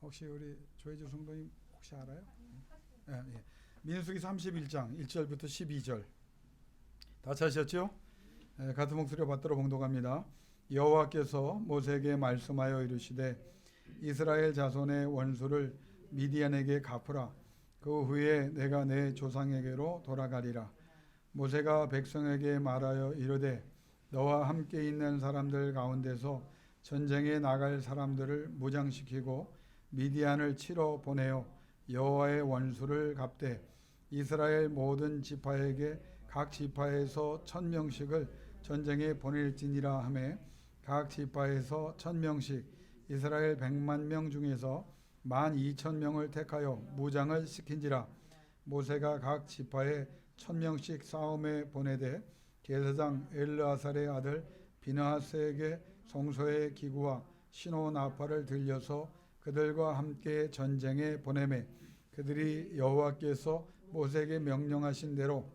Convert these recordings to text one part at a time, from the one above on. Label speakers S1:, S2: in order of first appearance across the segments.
S1: 혹시 우리 조혜주 성도님 혹시 알아요? 예, 예. 민수기 31장 1절부터 12절 다 찾으셨죠? 예, 같은 목소리로 받들어 봉독합니다. 여호와께서 모세에게 말씀하여 이르시되 이스라엘 자손의 원수를 미디안에게 갚으라. 그 후에 내가 내 조상에게로 돌아가리라. 모세가 백성에게 말하여 이르되 너와 함께 있는 사람들 가운데서 전쟁에 나갈 사람들을 무장시키고 미디안을 치러 보내어 여호와의 원수를 갚되 이스라엘 모든 지파에게 각 지파에서 1000명씩을 전쟁에 보낼지니라 하매 각 지파에서 1000명씩 이스라엘 100만 명 중에서 12,000명을 택하여 무장을 시킨지라. 모세가 각 지파에 1000명씩 싸움에 보내되 제사장 엘르아살의 아들 비느하스에게 성소의 기구와 신호 나팔을 들려서 그들과 함께 전쟁에 보내매 그들이 여호와께서 모세에게 명령하신 대로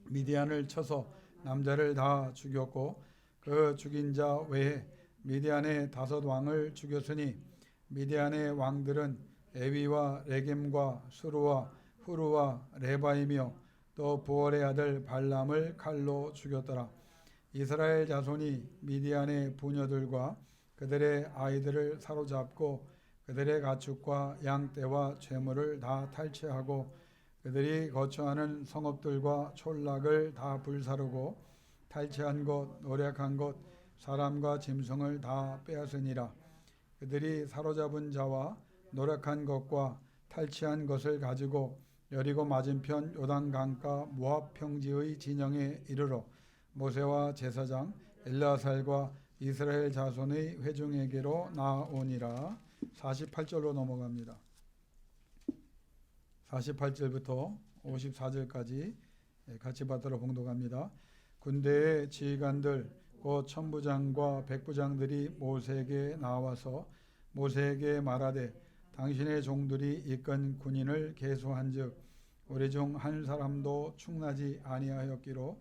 S1: 미디안을 쳐서 남자를 다 죽였고 그 죽인 자 외에 미디안의 5왕을 죽였으니 미디안의 왕들은 에위와 레겜과 수르와 후르와 레바이며 또 부월의 아들 발람을 칼로 죽였더라. 이스라엘 자손이 미디안의 부녀들과 그들의 아이들을 사로잡고 그들의 가축과 양떼와 재물을 다 탈취하고 그들이 거처하는 성읍들과 촌락을 다 불사르고 탈취한 것, 노력한 것, 사람과 짐승을 다 빼앗으니라. 그들이 사로잡은 자와 노력한 것과 탈취한 것을 가지고 여리고 맞은편 요단 강가 모압 평지의 진영에 이르러 모세와 제사장 엘르아살과 이스라엘 자손의 회중에게로 나아오니라. 48절로 넘어갑니다. 48절부터 54절까지 같이 받들어 봉독합니다. 군대의 지휘관들 곧 천부장과 백부장들이 모세에게 나와서 모세에게 말하되 당신의 종들이 이끈 군인을 계수한즉 우리 중 한 사람도 충나지 아니하였기로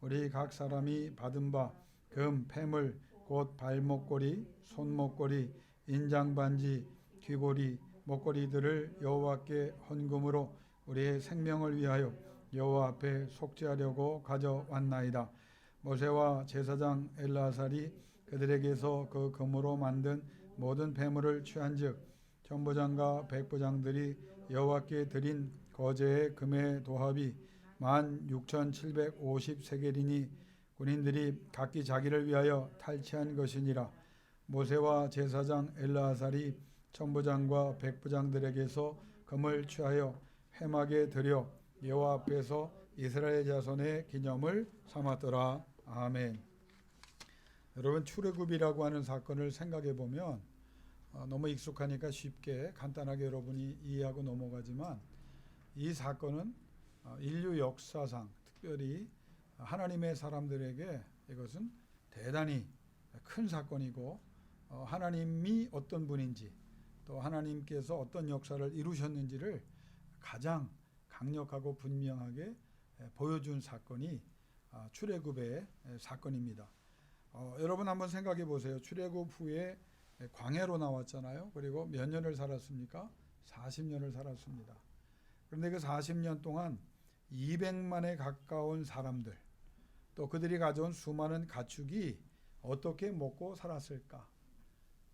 S1: 우리 각 사람이 받은 바 금, 폐물, 곧 발목걸이, 손목걸이, 인장반지, 귀고리, 목걸이들을 여호와께 헌금으로 우리의 생명을 위하여 여호와 앞에 속죄하려고 가져왔나이다. 모세와 제사장 엘르아살이 그들에게서 그 금으로 만든 모든 폐물을 취한즉 천부장과 백부장들이 여호와께 드린 거제의 금의 도합이 16,750세겔이니 군인들이 각기 자기를 위하여 탈취한 것이니라. 모세와 제사장 엘르아살이 천부장과 백부장들에게서 금을 취하여 회막에 들여 여호와 앞에서 이스라엘 자손의 기념을 삼았더라. 아멘. 여러분, 출애굽이라고 하는 사건을 생각해 보면 너무 익숙하니까 쉽게 간단하게 여러분이 이해하고 넘어가지만 이 사건은 인류 역사상 특별히 하나님의 사람들에게 이것은 대단히 큰 사건이고 하나님이 어떤 분인지 또 하나님께서 어떤 역사를 이루셨는지를 가장 강력하고 분명하게 보여준 사건이 출애굽의 사건입니다. 여러분 한번 생각해 보세요. 출애굽 후에 광야로 나왔잖아요. 그리고 몇 년을 살았습니까? 40년을 살았습니다. 그런데 그 40년 동안 200만에 가까운 사람들 또 그들이 가져온 수많은 가축이 어떻게 먹고 살았을까?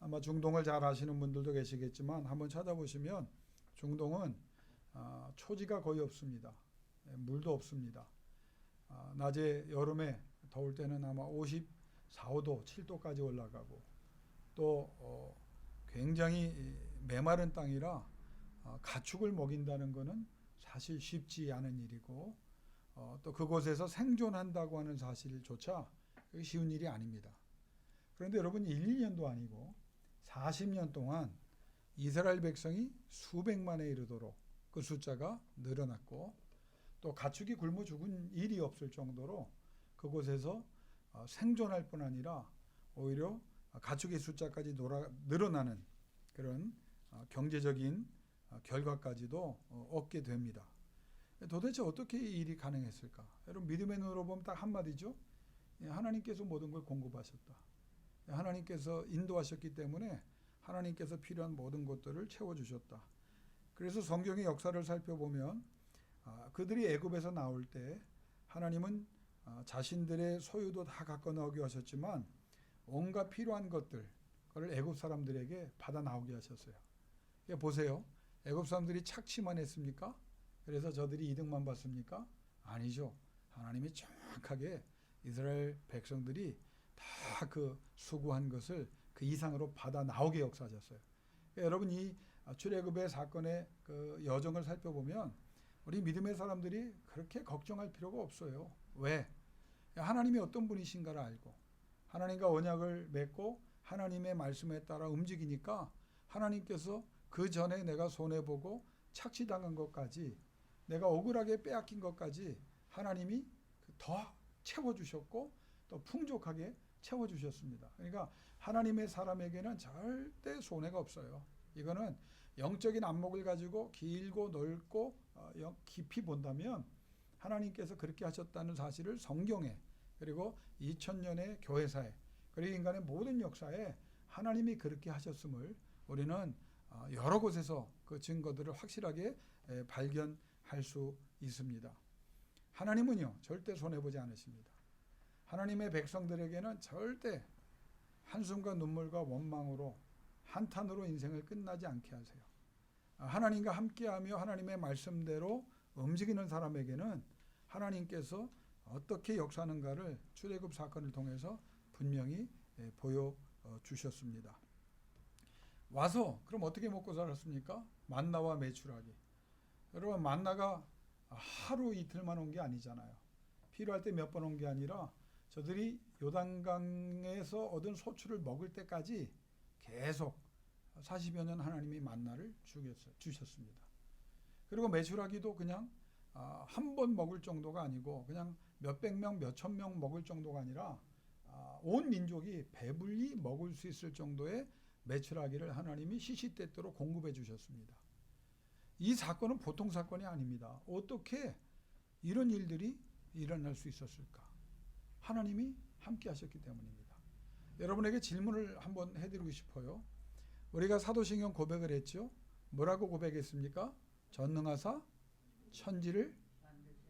S1: 아마 중동을 잘 아시는 분들도 계시겠지만 한번 찾아보시면 중동은 초지가 거의 없습니다. 물도 없습니다. 낮에 여름에 더울 때는 아마 54, 5도, 7도까지 올라가고 또 굉장히 메마른 땅이라 가축을 먹인다는 것은 사실 쉽지 않은 일이고 또 그곳에서 생존한다고 하는 사실조차 쉬운 일이 아닙니다. 그런데 여러분 1, 2년도 아니고 40년 동안 이스라엘 백성이 수백만에 이르도록 그 숫자가 늘어났고 또 가축이 굶어 죽은 일이 없을 정도로 그곳에서 생존할 뿐 아니라 오히려 가축의 숫자까지 늘어나는 그런 경제적인 결과까지도 얻게 됩니다. 도대체 어떻게 이 일이 가능했을까? 여러분 믿음의 눈으로 보면 딱 한마디죠. 하나님께서 모든 걸 공급하셨다. 하나님께서 인도하셨기 때문에 하나님께서 필요한 모든 것들을 채워주셨다. 그래서 성경의 역사를 살펴보면 그들이 애굽에서 나올 때 하나님은 자신들의 소유도 다 갖고 나오게 하셨지만 온갖 필요한 것들 그걸 애굽 사람들에게 받아 나오게 하셨어요. 보세요. 애굽 사람들이 착취만 했습니까? 그래서 저들이 이득만 봤습니까? 아니죠. 하나님이 정확하게 이스라엘 백성들이 다 그 수고한 것을 그 이상으로 받아 나오게 역사하셨어요. 여러분 이 출애굽의 사건의 그 여정을 살펴보면 우리 믿음의 사람들이 그렇게 걱정할 필요가 없어요. 왜? 하나님이 어떤 분이신가를 알고 하나님과 언약을 맺고 하나님의 말씀에 따라 움직이니까 하나님께서 그 전에 내가 손해보고 착취당한 것까지 내가 억울하게 빼앗긴 것까지 하나님이 더 채워주셨고 또 풍족하게 채워주셨습니다. 그러니까 하나님의 사람에게는 절대 손해가 없어요. 이거는 영적인 안목을 가지고 길고 넓고 깊이 본다면 하나님께서 그렇게 하셨다는 사실을 성경에 그리고 2000년의 교회사에 그리고 인간의 모든 역사에 하나님이 그렇게 하셨음을 우리는 여러 곳에서 그 증거들을 확실하게 발견할 수 있습니다. 하나님은요 절대 손해보지 않으십니다. 하나님의 백성들에게는 절대 한숨과 눈물과 원망으로 한탄으로 인생을 끝나지 않게 하세요. 하나님과 함께하며 하나님의 말씀대로 움직이는 사람에게는 하나님께서 어떻게 역사하는가를 출애굽 사건을 통해서 분명히 보여주셨습니다. 와서 그럼 어떻게 먹고 살았습니까? 만나와 메추라기. 여러분 만나가 하루 이틀만 온 게 아니잖아요. 필요할 때 몇 번 온 게 아니라 저들이 요단강에서 얻은 소출을 먹을 때까지 계속 40여 년 하나님이 만나를 주셨습니다. 그리고 메추라기도 그냥 한 번 먹을 정도가 아니고 그냥 몇백 명, 몇천 명 먹을 정도가 아니라 온 민족이 배불리 먹을 수 있을 정도의 메추라기를 하나님이 시시때때로 공급해 주셨습니다. 이 사건은 보통 사건이 아닙니다. 어떻게 이런 일들이 일어날 수 있었을까? 하나님이 함께 하셨기 때문입니다. 여러분에게 질문을 한번 해드리고 싶어요. 우리가 사도신경 고백을 했죠. 뭐라고 고백했습니까? 전능하사 천지를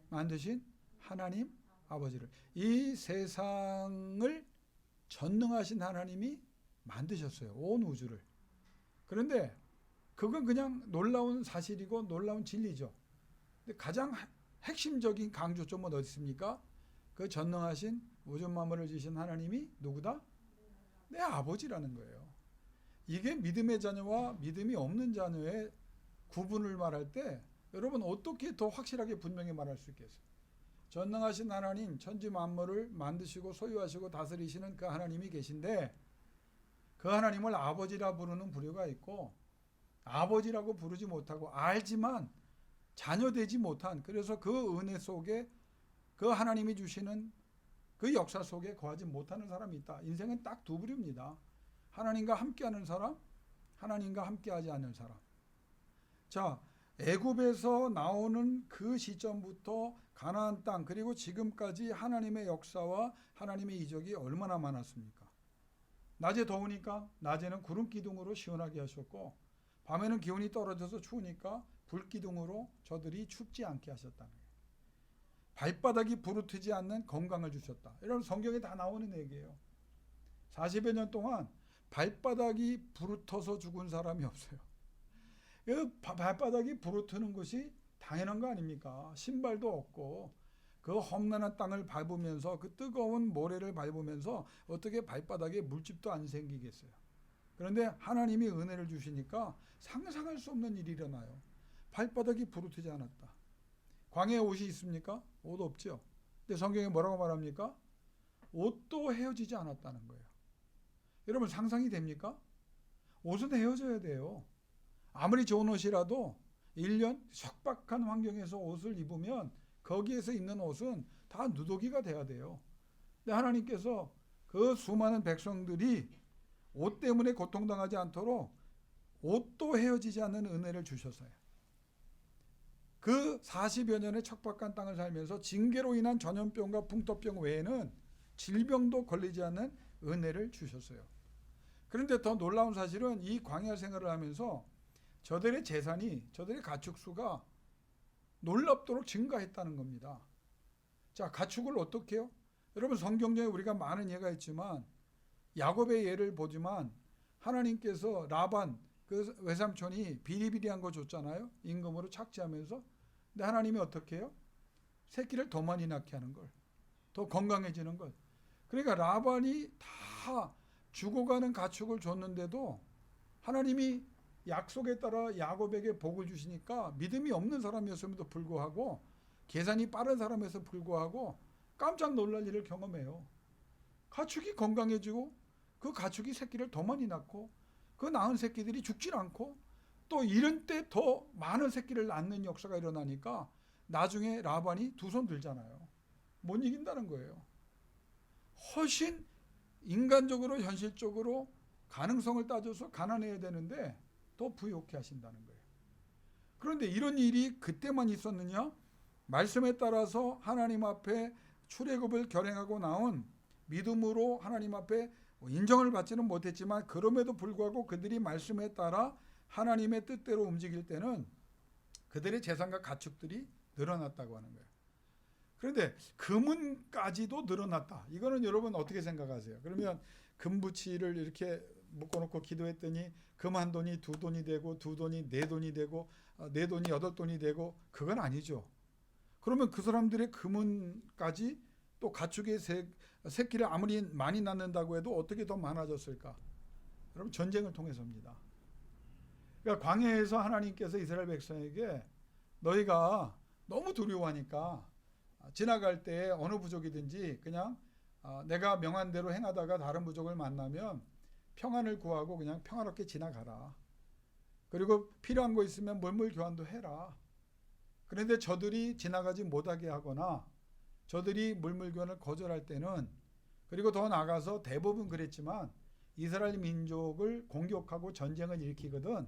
S1: 만드신 하나님 아버지를. 이 세상을 전능하신 하나님이 만드셨어요. 온 우주를. 그런데 그건 그냥 놀라운 사실이고 놀라운 진리죠. 근데 가장 핵심적인 강조점은 어디 있습니까? 그 전능하신 우주 만물을 지으신 하나님이 누구다? 내 아버지라는 거예요. 이게 믿음의 자녀와 믿음이 없는 자녀의 구분을 말할 때 여러분 어떻게 더 확실하게 분명히 말할 수 있겠어요? 전능하신 하나님, 천지 만물을 만드시고 소유하시고 다스리시는 그 하나님이 계신데 그 하나님을 아버지라 부르는 부류가 있고 아버지라고 부르지 못하고 알지만 자녀되지 못한 그래서 그 은혜 속에 그 하나님이 주시는 그 역사 속에 거하지 못하는 사람이 있다. 인생은 딱 두 부류입니다. 하나님과 함께하는 사람, 하나님과 함께하지 않는 사람. 자, 애굽에서 나오는 그 시점부터 가나안 땅 그리고 지금까지 하나님의 역사와 하나님의 이적이 얼마나 많았습니까? 낮에 더우니까 낮에는 구름 기둥으로 시원하게 하셨고 밤에는 기온이 떨어져서 추우니까 불 기둥으로 저들이 춥지 않게 하셨다는 거예요. 발바닥이 부르트지 않는 건강을 주셨다. 여러분 성경에 다 나오는 얘기예요. 40여 년 동안 발바닥이 부르터서 죽은 사람이 없어요. 발바닥이 부르트는 것이 당연한 거 아닙니까? 신발도 없고 그 험난한 땅을 밟으면서 그 뜨거운 모래를 밟으면서 어떻게 발바닥에 물집도 안 생기겠어요. 그런데 하나님이 은혜를 주시니까 상상할 수 없는 일이 일어나요. 발바닥이 부르트지 않았다. 광야에 옷이 있습니까? 옷 없죠. 근데 성경에 뭐라고 말합니까? 옷도 헤어지지 않았다는 거예요. 여러분 상상이 됩니까? 옷은 헤어져야 돼요. 아무리 좋은 옷이라도 1년 척박한 환경에서 옷을 입으면 거기에서 입는 옷은 다 누더기가 돼야 돼요. 근데 하나님께서 그 수많은 백성들이 옷 때문에 고통당하지 않도록 옷도 헤어지지 않는 은혜를 주셨어요. 그 40여 년의 척박한 땅을 살면서 징계로 인한 전염병과 풍토병 외에는 질병도 걸리지 않는 은혜를 주셨어요. 그런데 더 놀라운 사실은 이 광야 생활을 하면서 저들의 재산이, 저들의 가축수가 놀랍도록 증가했다는 겁니다. 자, 가축을 어떻게 해요? 여러분 성경에 우리가 많은 예가 있지만 야곱의 예를 보지만 하나님께서 라반 그 외삼촌이 비리비리한 거 줬잖아요. 임금으로 착취하면서. 근데 하나님이 어떻게 해요? 새끼를 더 많이 낳게 하는 걸. 더 건강해지는 걸. 그러니까 라반이 다 죽어가는 가축을 줬는데도 하나님이 약속에 따라 야곱에게 복을 주시니까 믿음이 없는 사람이었음에도 불구하고 계산이 빠른 사람에서 불구하고 깜짝 놀랄 일을 경험해요. 가축이 건강해지고 그 가축이 새끼를 더 많이 낳고 그 낳은 새끼들이 죽질 않고 또 이런 때 더 많은 새끼를 낳는 역사가 일어나니까 나중에 라반이 두 손 들잖아요. 못 이긴다는 거예요. 훨씬 인간적으로 현실적으로 가능성을 따져서 가난해야 되는데 더 부유케 하신다는 거예요. 그런데 이런 일이 그때만 있었느냐? 말씀에 따라서 하나님 앞에 출애굽을 결행하고 나온 믿음으로 하나님 앞에 인정을 받지는 못했지만 그럼에도 불구하고 그들이 말씀에 따라 하나님의 뜻대로 움직일 때는 그들의 재산과 가축들이 늘어났다고 하는 거예요. 그런데 금은까지도 늘어났다. 이거는 여러분 어떻게 생각하세요? 그러면 금부치를 이렇게 묶어놓고 기도했더니 금 한 돈이 두 돈이 되고 두 돈이 네 돈이 되고 네 돈이 여덟 돈이 되고 그건 아니죠. 그러면 그 사람들의 금은까지 또 가축의 새끼를 아무리 많이 낳는다고 해도 어떻게 더 많아졌을까? 여러분 전쟁을 통해서입니다. 그러니까 광야에서 하나님께서 이스라엘 백성에게 너희가 너무 두려워하니까 지나갈 때 어느 부족이든지 그냥 내가 명한 대로 행하다가 다른 부족을 만나면 평안을 구하고 그냥 평화롭게 지나가라. 그리고 필요한 거 있으면 물물 교환도 해라. 그런데 저들이 지나가지 못하게 하거나 저들이 물물 교환을 거절할 때는 그리고 더 나아가서 대부분 그랬지만 이스라엘 민족을 공격하고 전쟁을 일으키거든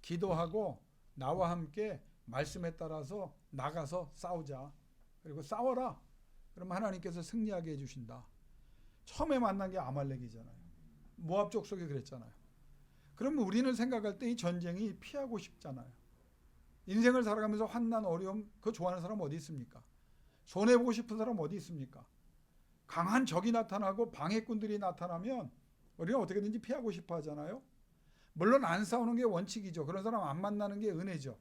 S1: 기도하고 나와 함께 말씀에 따라서 나가서 싸우자. 그리고 싸워라. 그럼 하나님께서 승리하게 해주신다. 처음에 만난 게 아말렉이잖아요. 모압 족속이 그랬잖아요. 그러면 우리는 생각할 때 이 전쟁이 피하고 싶잖아요. 인생을 살아가면서 환난, 어려움 그거 좋아하는 사람 어디 있습니까? 손해보고 싶은 사람 어디 있습니까? 강한 적이 나타나고 방해꾼들이 나타나면 우리가 어떻게든지 피하고 싶어 하잖아요. 물론 안 싸우는 게 원칙이죠. 그런 사람 안 만나는 게 은혜죠.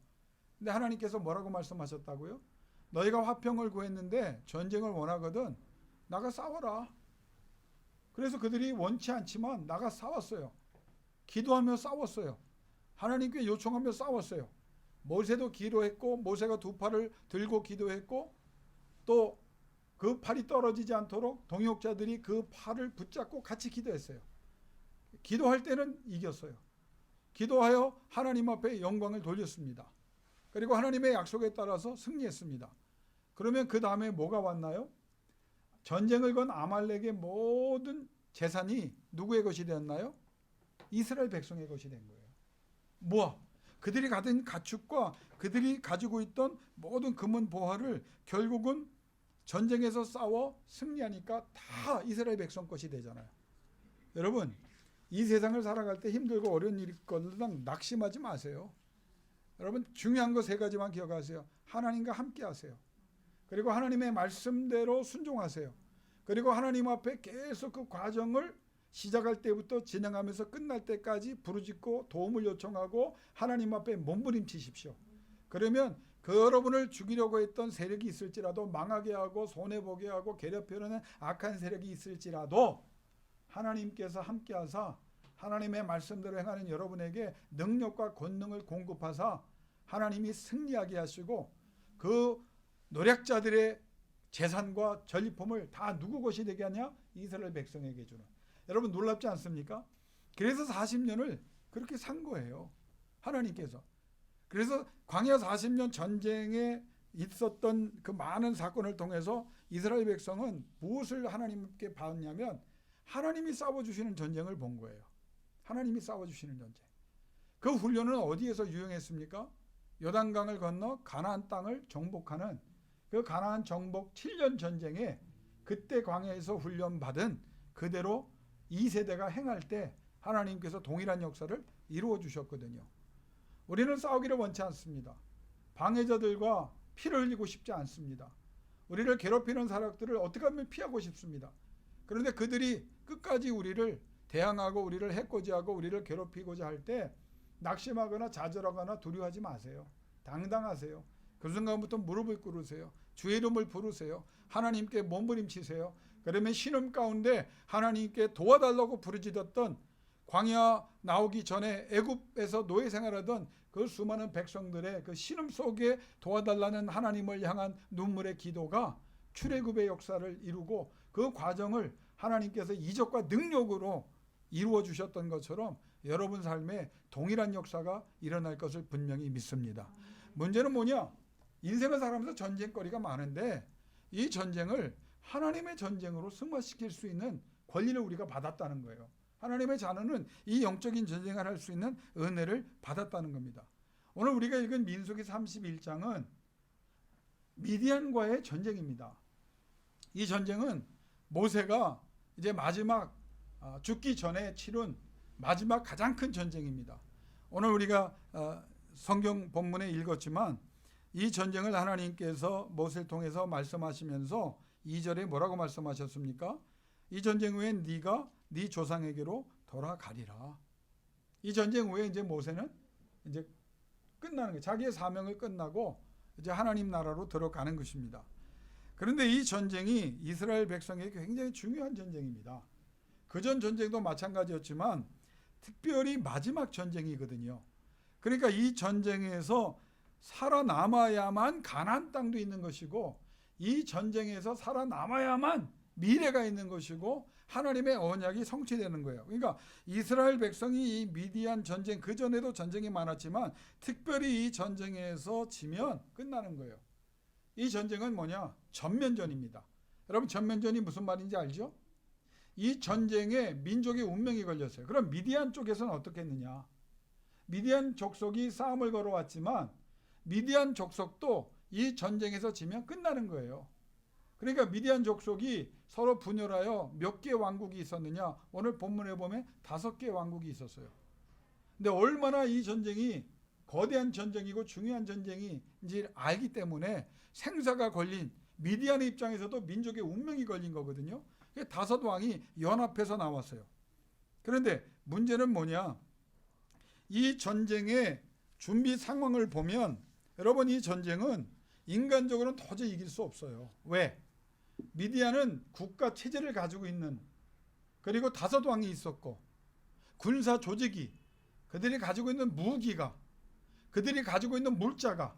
S1: 근데 하나님께서 뭐라고 말씀하셨다고요? 너희가 화평을 구했는데 전쟁을 원하거든 나가 싸워라. 그래서 그들이 원치 않지만 나가 싸웠어요. 기도하며 싸웠어요. 하나님께 요청하며 싸웠어요. 모세도 기도했고 모세가 두 팔을 들고 기도했고 또 그 팔이 떨어지지 않도록 동역자들이 그 팔을 붙잡고 같이 기도했어요. 기도할 때는 이겼어요. 기도하여 하나님 앞에 영광을 돌렸습니다. 그리고 하나님의 약속에 따라서 승리했습니다. 그러면 그 다음에 뭐가 왔나요? 전쟁을 건 아말렉의 모든 재산이 누구의 것이 되었나요? 이스라엘 백성의 것이 된 거예요. 뭐야? 그들이 가진 가축과 그들이 가지고 있던 모든 금은 보화를 결국은 전쟁에서 싸워 승리하니까 다 이스라엘 백성 것이 되잖아요. 여러분 이 세상을 살아갈 때 힘들고 어려운 일이 있거든 낙심하지 마세요. 여러분 중요한 거 세 가지만 기억하세요. 하나님과 함께 하세요. 그리고 하나님의 말씀대로 순종하세요. 그리고 하나님 앞에 계속 그 과정을 시작할 때부터 진행하면서 끝날 때까지 부르짖고 도움을 요청하고 하나님 앞에 몸부림치십시오. 그러면 그 여러분을 죽이려고 했던 세력이 있을지라도 망하게 하고 손해보게 하고 괴롭히려는 악한 세력이 있을지라도 하나님께서 함께하사 하나님의 말씀대로 행하는 여러분에게 능력과 권능을 공급하사 하나님이 승리하게 하시고 그 노략자들의 재산과 전리품을 다 누구 것이 되게 하냐? 이스라엘 백성에게 주는. 여러분 놀랍지 않습니까? 그래서 40년을 그렇게 산 거예요. 하나님께서. 그래서 광야 40년 전쟁에 있었던 그 많은 사건을 통해서 이스라엘 백성은 무엇을 하나님께 받았냐면 하나님이 싸워주시는 전쟁을 본 거예요. 하나님이 싸워주시는 전쟁. 그 훈련은 어디에서 유용했습니까? 요단강을 건너 가나안 땅을 정복하는 그 가나안 정복 7년 전쟁에 그때 광야에서 훈련받은 그대로 2세대가 행할 때 하나님께서 동일한 역사를 이루어 주셨거든요. 우리는 싸우기를 원치 않습니다. 방해자들과 피를 흘리고 싶지 않습니다. 우리를 괴롭히는 사람들을 어떻게 하면 피하고 싶습니다. 그런데 그들이 끝까지 우리를 대항하고 우리를 해코지하고 우리를 괴롭히고자 할 때 낙심하거나 좌절하거나 두려워하지 마세요. 당당하세요. 그 순간부터 무릎을 꿇으세요. 주의 이름을 부르세요. 하나님께 몸부림치세요. 그러면 신음 가운데 하나님께 도와달라고 부르짖었던 광야 나오기 전에 애굽에서 노예 생활하던 그 수많은 백성들의 그 신음 속에 도와달라는 하나님을 향한 눈물의 기도가 출애굽의 역사를 이루고 그 과정을 하나님께서 이적과 능력으로 이루어 주셨던 것처럼 여러분 삶에 동일한 역사가 일어날 것을 분명히 믿습니다. 문제는 뭐냐? 인생을 살아가면서 전쟁거리가 많은데 이 전쟁을 하나님의 전쟁으로 승화시킬 수 있는 권리를 우리가 받았다는 거예요. 하나님의 자녀는 이 영적인 전쟁을 할 수 있는 은혜를 받았다는 겁니다. 오늘 우리가 읽은 민수기 31장은 미디안과의 전쟁입니다. 이 전쟁은 모세가 이제 마지막 죽기 전에 치른 마지막 가장 큰 전쟁입니다. 오늘 우리가 성경 본문에 읽었지만 이 전쟁을 하나님께서 모세를 통해서 말씀하시면서 2절에 뭐라고 말씀하셨습니까? 이 전쟁 후엔 네가 네 조상에게로 돌아가리라. 이 전쟁 후에 이제 모세는 이제 끝나는 거예요. 자기의 사명을 끝나고 이제 하나님 나라로 들어가는 것입니다. 그런데 이 전쟁이 이스라엘 백성에게 굉장히 중요한 전쟁입니다. 그전 전쟁도 마찬가지였지만 특별히 마지막 전쟁이거든요. 그러니까 이 전쟁에서 살아남아야만 가나안 땅도 있는 것이고 이 전쟁에서 살아남아야만 미래가 있는 것이고 하나님의 언약이 성취되는 거예요. 그러니까 이스라엘 백성이 이 미디안 전쟁, 그전에도 전쟁이 많았지만 특별히 이 전쟁에서 지면 끝나는 거예요. 이 전쟁은 뭐냐? 전면전입니다. 여러분 전면전이 무슨 말인지 알죠? 이 전쟁에 민족의 운명이 걸렸어요. 그럼 미디안 쪽에서는 어떻게 했느냐? 미디안 족속이 싸움을 걸어왔지만 미디안 족속도 이 전쟁에서 지면 끝나는 거예요. 그러니까 미디안 족속이 서로 분열하여 몇 개의 왕국이 있었느냐? 오늘 본문에 보면 5개의 왕국이 있었어요. 근데 얼마나 이 전쟁이 거대한 전쟁이고 중요한 전쟁인지 알기 때문에 생사가 걸린 미디안의 입장에서도 민족의 운명이 걸린 거거든요. 5왕이 연합해서 나왔어요. 그런데 문제는 뭐냐? 이 전쟁의 준비 상황을 보면 여러분 이 전쟁은 인간적으로는 도저히 이길 수 없어요. 왜? 미디안은 국가 체제를 가지고 있는 그리고 5왕이 있었고 군사 조직이 그들이 가지고 있는 무기가 그들이 가지고 있는 물자가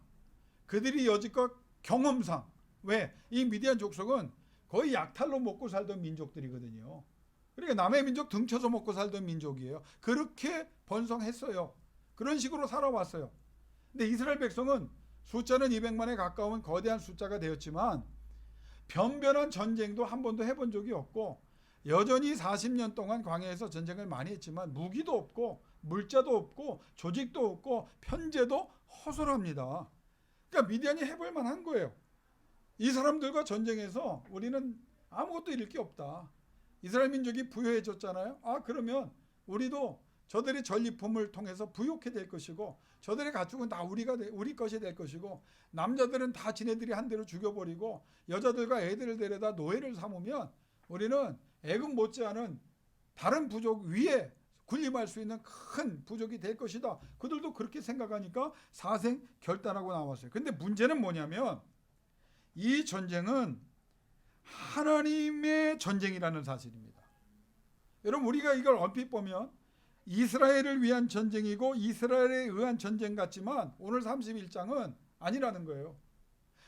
S1: 그들이 여지껏 경험상 왜? 이 미디안 족속은 거의 약탈로 먹고 살던 민족들이거든요. 그러니까 남의 민족 등쳐서 먹고 살던 민족이에요. 그렇게 번성했어요. 그런 식으로 살아왔어요. 근데 이스라엘 백성은 숫자는 200만에 가까운 거대한 숫자가 되었지만 변변한 전쟁도 한 번도 해본 적이 없고 여전히 40년 동안 광야에서 전쟁을 많이 했지만 무기도 없고 물자도 없고 조직도 없고 편제도 허술합니다. 그러니까 미디안이 해볼 만한 거예요. 이 사람들과 전쟁해서 우리는 아무것도 잃을 게 없다. 이스라엘 민족이 부유해졌잖아요. 그러면 우리도 저들의 전리품을 통해서 부욕해 될 것이고 저들의 가축은 다 우리 것이 될 것이고 남자들은 다 지네들이 한 대로 죽여버리고 여자들과 애들을 데려다 노예를 삼으면 우리는 애굽 못지않은 다른 부족 위에 군림할 수 있는 큰 부족이 될 것이다. 그들도 그렇게 생각하니까 사생 결단하고 나왔어요. 근데 문제는 뭐냐면 이 전쟁은 하나님의 전쟁이라는 사실입니다. 여러분 우리가 이걸 얼핏 보면 이스라엘을 위한 전쟁이고 이스라엘에 의한 전쟁 같지만 오늘 31장은 아니라는 거예요.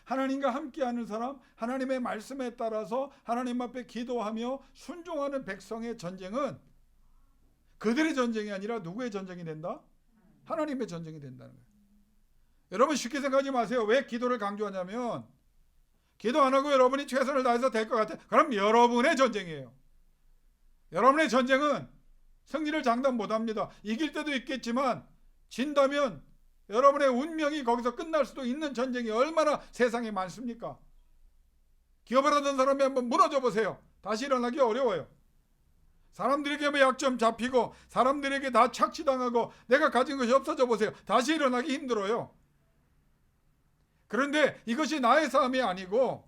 S1: 하나님과 함께하는 사람, 하나님의 말씀에 따라서 하나님 앞에 기도하며 순종하는 백성의 전쟁은 그들의 전쟁이 아니라 누구의 전쟁이 된다? 하나님의 전쟁이 된다는 거예요. 여러분 쉽게 생각하지 마세요. 왜 기도를 강조하냐면 기도 안 하고 여러분이 최선을 다해서 될 것 같아요. 그럼 여러분의 전쟁이에요. 여러분의 전쟁은 승리를 장담 못합니다. 이길 때도 있겠지만 진다면 여러분의 운명이 거기서 끝날 수도 있는 전쟁이 얼마나 세상에 많습니까? 기업을 하던 사람이 한번 무너져 보세요. 다시 일어나기 어려워요. 사람들에게 뭐 약점 잡히고 사람들에게 다 착취당하고 내가 가진 것이 없어져 보세요. 다시 일어나기 힘들어요. 그런데 이것이 나의 싸움이 아니고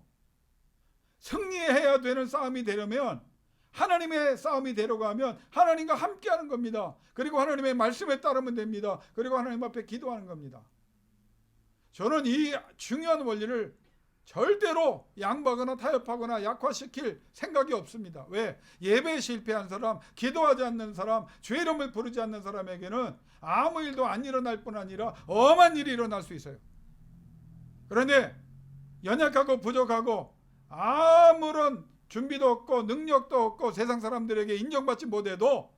S1: 승리해야 되는 싸움이 되려면 하나님의 싸움이 되려고 하면 하나님과 함께하는 겁니다. 그리고 하나님의 말씀에 따르면 됩니다. 그리고 하나님 앞에 기도하는 겁니다. 저는 이 중요한 원리를 절대로 양보하거나 타협하거나 약화시킬 생각이 없습니다. 왜? 예배에 실패한 사람, 기도하지 않는 사람, 주의 이름을 부르지 않는 사람에게는 아무 일도 안 일어날 뿐 아니라 엄한 일이 일어날 수 있어요. 그런데 연약하고 부족하고 아무런 준비도 없고 능력도 없고 세상 사람들에게 인정받지 못해도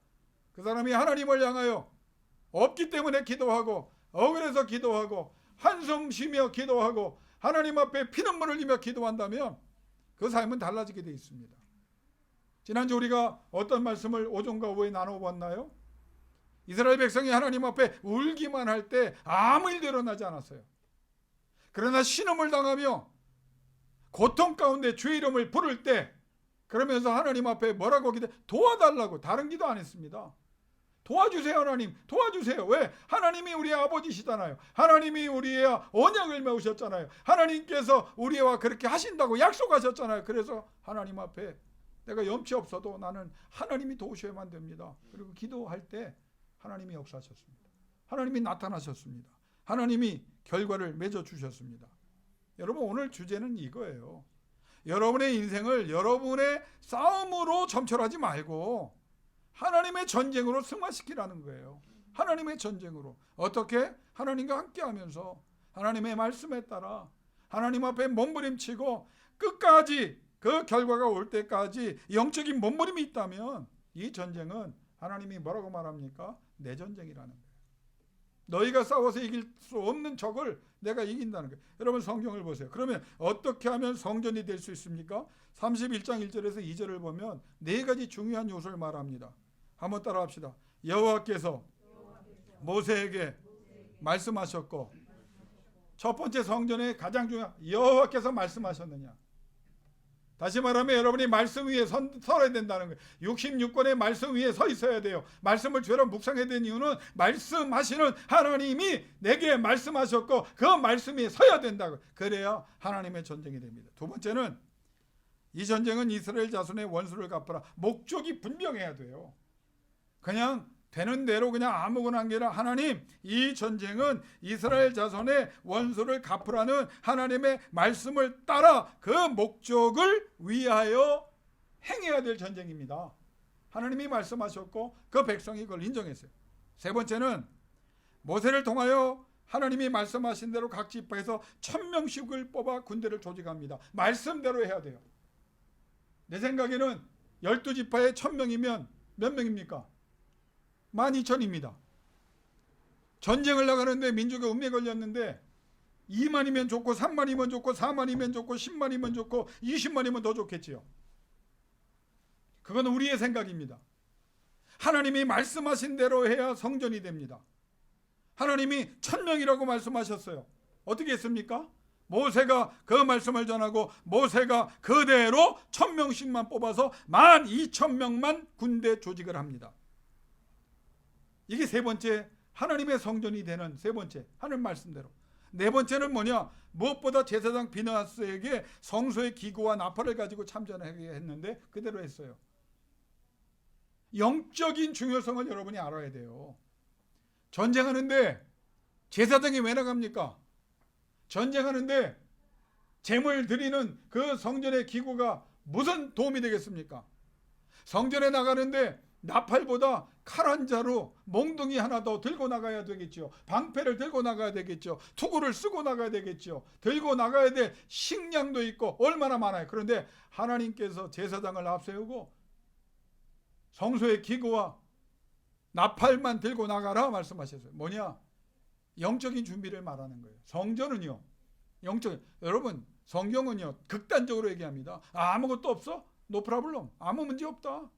S1: 그 사람이 하나님을 향하여 없기 때문에 기도하고 억울해서 기도하고 한숨 쉬며 기도하고 하나님 앞에 피눈물 흘리며 기도한다면 그 삶은 달라지게 되어 있습니다. 지난주 우리가 어떤 말씀을 오전과 오후에 나눠봤나요? 이스라엘 백성이 하나님 앞에 울기만 할 때 아무 일도 일어나지 않았어요. 그러나 신음을 당하며 고통 가운데 주의 이름을 부를 때 그러면서 하나님 앞에 뭐라고 기도? 도와달라고. 다른 기도 안 했습니다. 도와주세요 하나님, 도와주세요. 왜? 하나님이 우리의 아버지시잖아요. 하나님이 우리의 언약을 메우셨잖아요. 하나님께서 우리와 그렇게 하신다고 약속하셨잖아요. 그래서 하나님 앞에 내가 염치 없어도 나는 하나님이 도우셔야만 됩니다. 그리고 기도할 때 하나님이 역사하셨습니다. 하나님이 나타나셨습니다. 하나님이 결과를 맺어주셨습니다. 여러분, 오늘 주제는 이거예요. 여러분의 인생을 여러분의 싸움으로 점철하지 말고 하나님의 전쟁으로 승화시키라는 거예요. 하나님의 전쟁으로. 어떻게? 하나님과 함께하면서 하나님의 말씀에 따라 하나님 앞에 몸부림치고 끝까지 그 결과가 올 때까지 영적인 몸부림이 있다면 이 전쟁은 하나님이 뭐라고 말합니까? 내 전쟁이라는 거예요. 너희가 싸워서 이길 수 없는 적을 내가 이긴다는 거예요. 여러분 성경을 보세요. 그러면 어떻게 하면 성전이 될 수 있습니까? 31장 1절에서 2절을 보면 네 가지 중요한 요소를 말합니다. 한번 따라 합시다. 여호와께서 모세에게 말씀하셨고, 첫 번째 성전의 가장 중요한 여호와께서 말씀하셨느냐. 다시 말하면 여러분이 말씀 위에 서야 된다는 거예요. 66권의 말씀 위에 서 있어야 돼요. 말씀을 죄로 묵상해야 되는 이유는 말씀하시는 하나님이 내게 말씀하셨고 그 말씀 위에 서야 된다고. 그래야 하나님의 전쟁이 됩니다. 두 번째는 이 전쟁은 이스라엘 자손의 원수를 갚아라. 목적이 분명해야 돼요. 그냥 되는 대로 그냥 아무거나 한 게 아니라 하나님, 이 전쟁은 이스라엘 자손의 원수를 갚으라는 하나님의 말씀을 따라 그 목적을 위하여 행해야 될 전쟁입니다. 하나님이 말씀하셨고 그 백성이 그걸 인정했어요. 세 번째는 모세를 통하여 하나님이 말씀하신 대로 각 지파에서 1000명씩을 뽑아 군대를 조직합니다. 말씀대로 해야 돼요. 내 생각에는 12지파에 1000명이면 몇 명입니까? 12,000입니다. 전쟁을 나가는데 민족에 음에 걸렸는데 2만이면 좋고 3만이면 좋고 4만이면 좋고 10만이면 좋고 20만이면 더 좋겠지요. 그건 우리의 생각입니다. 하나님이 말씀하신 대로 해야 성전이 됩니다. 하나님이 1000명이라고 말씀하셨어요. 어떻게 했습니까? 모세가 그 말씀을 전하고 모세가 그대로 1000명씩만 뽑아서 12,000명만 군대 조직을 합니다. 이게 세 번째, 하나님의 성전이 되는 세 번째, 하나님 말씀대로. 네 번째는 뭐냐? 무엇보다 제사장 비느하스에게 성소의 기구와 나팔을 가지고 참전하게 했는데 그대로 했어요. 영적인 중요성을 여러분이 알아야 돼요. 전쟁하는데 제사장이 왜 나갑니까? 전쟁하는데 제물 드리는 그 성전의 기구가 무슨 도움이 되겠습니까? 성전에 나가는데 나팔보다 칼 한 자루 몽둥이 하나 더 들고 나가야 되겠죠. 방패를 들고 나가야 되겠죠. 투구를 쓰고 나가야 되겠죠. 들고 나가야 될 식량도 있고 얼마나 많아요. 그런데 하나님께서 제사장을 앞세우고 성소의 기구와 나팔만 들고 나가라 말씀하셨어요. 뭐냐? 영적인 준비를 말하는 거예요. 성전은요, 여러분 성경은요 극단적으로 얘기합니다. 아무것도 없어? No problem. 아무 문제 없다.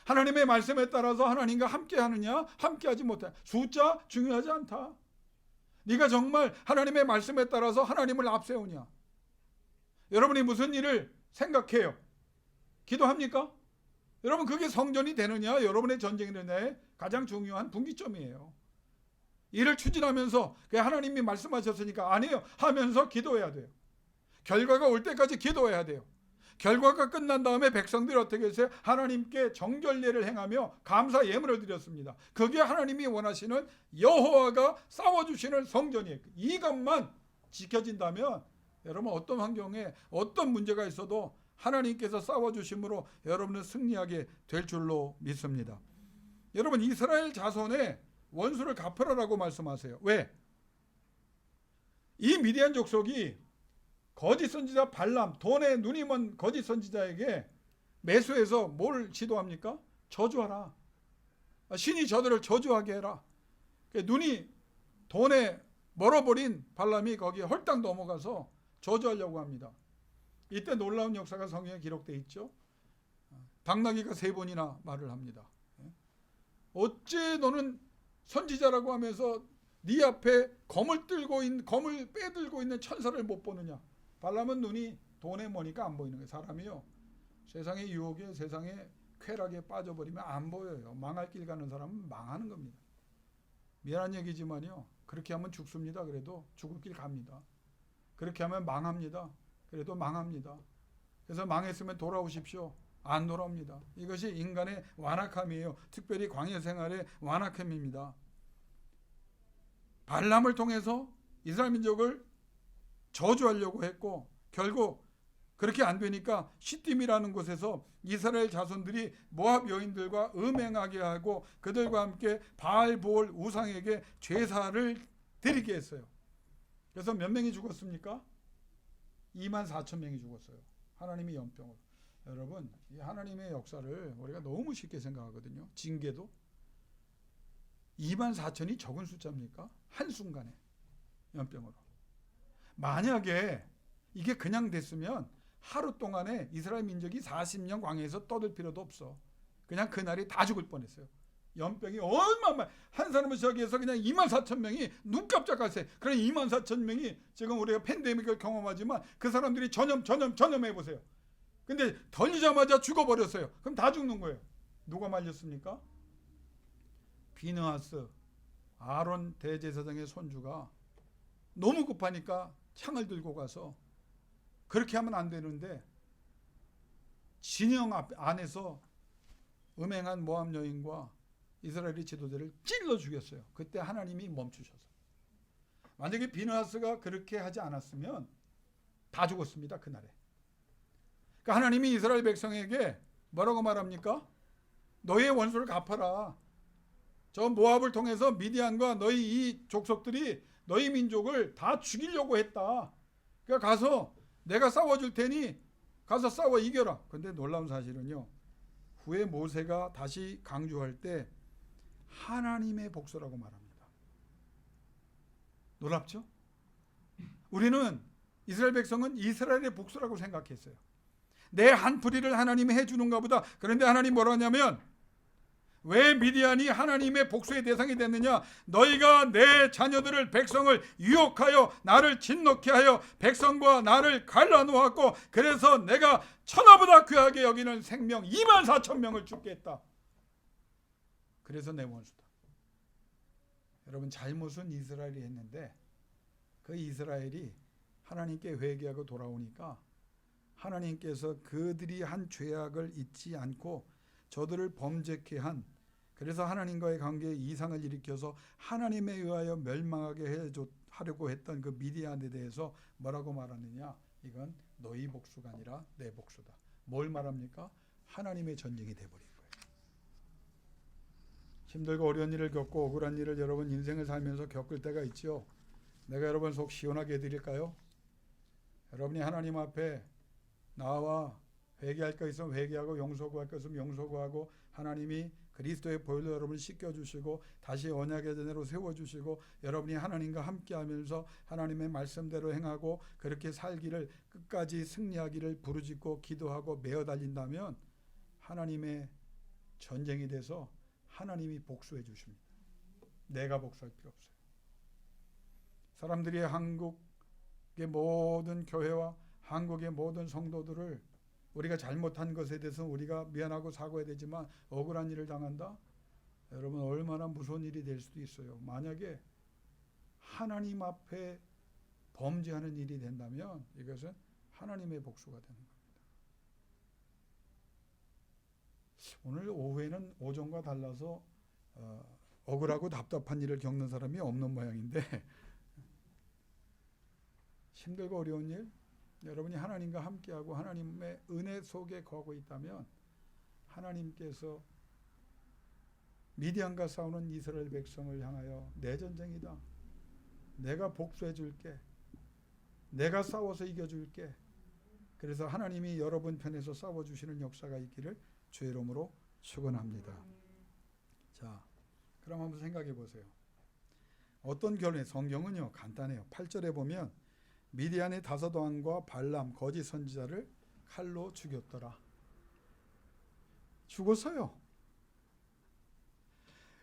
S1: 하나님의 말씀에 따라서 하나님과 함께 하느냐, 함께 하지 못해. 숫자 중요하지 않다. 네가 정말 하나님의 말씀에 따라서 하나님을 앞세우냐. 여러분이 무슨 일을 생각해요? 기도합니까? 여러분 그게 성전이 되느냐 여러분의 전쟁이 되느냐의 가장 중요한 분기점이에요. 이를 추진하면서 하나님이 말씀하셨으니까 아니에요 하면서 기도해야 돼요. 결과가 올 때까지 기도해야 돼요. 결과가 끝난 다음에 백성들이 어떻게 했어요? 하나님께 정결례를 행하며 감사 예물을 드렸습니다. 그게 하나님이 원하시는 여호와가 싸워주시는 성전이에요. 이것만 지켜진다면 여러분 어떤 환경에 어떤 문제가 있어도 하나님께서 싸워주심으로 여러분은 승리하게 될 줄로 믿습니다. 여러분 이스라엘 자손의 원수를 갚으라라고 말씀하세요. 왜? 이 미디안 족속이 거짓 선지자 발람, 돈에 눈이 먼 거짓 선지자에게 매수해서 뭘 시도합니까? 저주하라. 신이 저들을 저주하게 해라. 눈이 돈에 멀어버린 발람이 거기에 홀딱 넘어가서 저주하려고 합니다. 이때 놀라운 역사가 성경에 기록되어 있죠. 당나귀가 3번이나 말을 합니다. 어째 너는 선지자라고 하면서 네 앞에 검을 빼들고 있는 천사를 못 보느냐. 발람은 눈이 돈에 머니까 안 보이는 거예요. 사람이요. 세상의 유혹에 세상의 쾌락에 빠져버리면 안 보여요. 망할 길 가는 사람은 망하는 겁니다. 미안한 얘기지만요. 그렇게 하면 죽습니다. 그래도 죽을 길 갑니다. 그렇게 하면 망합니다. 그래도 망합니다. 그래서 망했으면 돌아오십시오. 안 돌아옵니다. 이것이 인간의 완악함이에요. 특별히 광야 생활의 완악함입니다. 발람을 통해서 이스라엘 민족을 저주하려고 했고 결국 그렇게 안 되니까 시딤이라는 곳에서 이스라엘 자손들이 모압 여인들과 음행하게 하고 그들과 함께 바알 보올 우상에게 제사를 드리게 했어요. 그래서 몇 명이 죽었습니까? 24,000명이 죽었어요. 하나님이 연병으로. 여러분 이 하나님의 역사를 우리가 너무 쉽게 생각하거든요. 징계도 24,000이 적은 숫자입니까? 한순간에 연병으로. 만약에 이게 그냥 됐으면 하루 동안에 이스라엘 민족이 40년 광야에서 떠들 필요도 없어. 그냥 그날이 다 죽을 뻔했어요. 연병이 얼마나 한 사람을 시작해서 그냥 24,000명이 눈 깜짝하세요. 그럼 24,000명이 지금 우리가 팬데믹을 경험하지만 그 사람들이 전염해보세요. 근데 던지자마자 죽어버렸어요. 그럼 다 죽는 거예요. 누가 말렸습니까? 비느하스 아론 대제사장의 손주가 너무 급하니까 창을 들고 가서 그렇게 하면 안 되는데 진영 안에서 음행한 모압 여인과 이스라엘의 지도자를 찔러 죽였어요. 그때 하나님이 멈추셔서. 만약에 비느하스가 그렇게 하지 않았으면 다 죽었습니다. 그날에. 그러니까 하나님이 이스라엘 백성에게 뭐라고 말합니까? 너희의 원수를 갚아라. 저 모압을 통해서 미디안과 너희 이 족속들이 너희 민족을 다 죽이려고 했다. 그러니까 가서 내가 싸워줄 테니 가서 싸워 이겨라. 근데 놀라운 사실은요. 후에 모세가 다시 강조할 때 하나님의 복수라고 말합니다. 놀랍죠? 우리는 이스라엘 백성은 이스라엘의 복수라고 생각했어요. 내 한풀이를 하나님이 해주는가 보다. 그런데 하나님 뭐라 하냐면 왜 미디안이 하나님의 복수의 대상이 됐느냐? 너희가 내 자녀들을 백성을 유혹하여 나를 진노케 하여 백성과 나를 갈라놓았고 그래서 내가 천하보다 귀하게 여기는 생명 24,000명을 죽게 했다. 그래서 내 원수다. 여러분 잘못은 이스라엘이 했는데 그 이스라엘이 하나님께 회개하고 돌아오니까 하나님께서 그들이 한 죄악을 잊지 않고 저들을 범죄케 한 그래서 하나님과의 관계에 이상을 일으켜서 하나님에 의하여 멸망하게 하려고 했던 그 미디안에 대해서 뭐라고 말하느냐? 이건 너희 복수가 아니라 내 복수다. 뭘 말합니까? 하나님의 전쟁이 돼버린 거예요. 힘들고 어려운 일을 겪고 억울한 일을 여러분 인생을 살면서 겪을 때가 있죠. 내가 여러분 속 시원하게 해드릴까요? 여러분이 하나님 앞에 나와 회개할 거 있으면 회개하고 용서구할 거 있으면 용서구하고 하나님이 그리스도의 보혈로 여러분을 씻겨주시고 다시 언약의 전으로 세워주시고 여러분이 하나님과 함께하면서 하나님의 말씀대로 행하고 그렇게 살기를 끝까지 승리하기를 부르짖고 기도하고 메어 달린다면 하나님의 전쟁이 돼서 하나님이 복수해 주십니다. 내가 복수할 필요 없어요. 사람들이 한국의 모든 교회와 한국의 모든 성도들을 우리가 잘못한 것에 대해서 우리가 미안하고 사과해야 되지만 억울한 일을 당한다? 여러분 얼마나 무서운 일이 될 수도 있어요. 만약에 하나님 앞에 범죄하는 일이 된다면 이것은 하나님의 복수가 되는 겁니다. 오늘 오후에는 오전과 달라서 억울하고 답답한 일을 겪는 사람이 없는 모양인데 힘들고 어려운 일, 여러분이 하나님과 함께하고 하나님의 은혜 속에 거하고 있다면 하나님께서 미디안과 싸우는 이스라엘 백성을 향하여 내 전쟁이다. 내가 복수해 줄게. 내가 싸워서 이겨줄게. 그래서 하나님이 여러분 편에서 싸워주시는 역사가 있기를 주의 이름으로 축원합니다. 자, 그럼 한번 생각해 보세요. 어떤 결론에 성경은요 간단해요. 8절에 보면 미디안의 다섯 왕과 발람 거짓 선지자를 칼로 죽였더라. 죽었어요.